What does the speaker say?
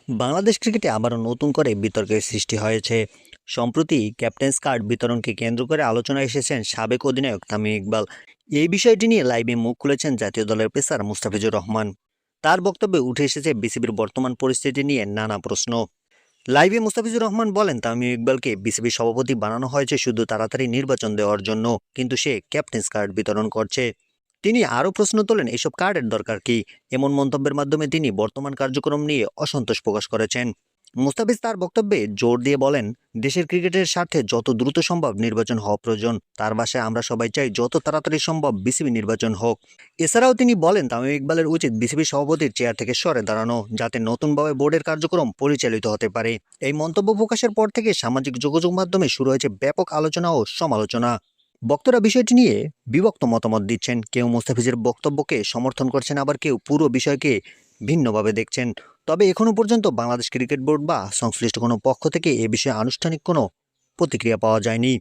বাংলাদেশ ক্রিকেটে আবারও নতুন করে বিতর্কের সৃষ্টি হয়েছে। সম্প্রতি ক্যাপ্টেন্স কার্ড বিতরণকে কেন্দ্র করে আলোচনায় এসেছেন সাবেক অধিনায়ক তামিম ইকবাল। এই বিষয়টি নিয়ে লাইভে মুখ খুলেছেন জাতীয় দলের পেসার মুস্তাফিজুর রহমান। তার বক্তব্যে উঠে এসেছে বিসিবির বর্তমান পরিস্থিতি নিয়ে নানা প্রশ্ন। লাইভে মুস্তাফিজুর রহমান বলেন, তামিম ইকবালকে বিসিবির সভাপতি বানানো হয়েছে শুধু তাড়াতাড়ি নির্বাচন দেওয়ার জন্য, কিন্তু সে ক্যাপ্টেন্স কার্ড বিতরণ করছে। তিনি আরও প্রশ্ন তোলেন, এসব কার্ডের দরকার কি? এমন মন্তব্যের মাধ্যমে তিনি বর্তমান কার্যক্রম নিয়ে অসন্তোষ প্রকাশ করেছেন। মুস্তাফিজ তার বক্তব্যে জোর দিয়ে বলেন, দেশের ক্রিকেটের স্বার্থে যত দ্রুত সম্ভব নির্বাচন হওয়া প্রয়োজন। তার ভাষায়, আমরা সবাই চাই যত তাড়াতাড়ি সম্ভব বিসিবি নির্বাচন হোক। এছাড়াও তিনি বলেন, তামিম ইকবালের উচিত বিসিবি সভাপতির চেয়ার থেকে সরে দাঁড়ানো, যাতে নতুনভাবে বোর্ডের কার্যক্রম পরিচালিত হতে পারে। এই মন্তব্য প্রকাশের পর থেকে সামাজিক যোগাযোগ মাধ্যমে শুরু হয়েছে ব্যাপক আলোচনা ও সমালোচনা। বক্তারা বিষয়টি নিয়ে বিভক্ত মতামত দিচ্ছেন। কেউ মুস্তাফিজের বক্তব্যকে সমর্থন করছেন, আবার কেউ পুরো বিষয়কে ভিন্নভাবে দেখছেন। তবে এখনো পর্যন্ত বাংলাদেশ ক্রিকেট বোর্ড বা সংশ্লিষ্ট কোনো পক্ষ থেকে এ বিষয়ে আনুষ্ঠানিক কোনো প্রতিক্রিয়া পাওয়া যায়নি।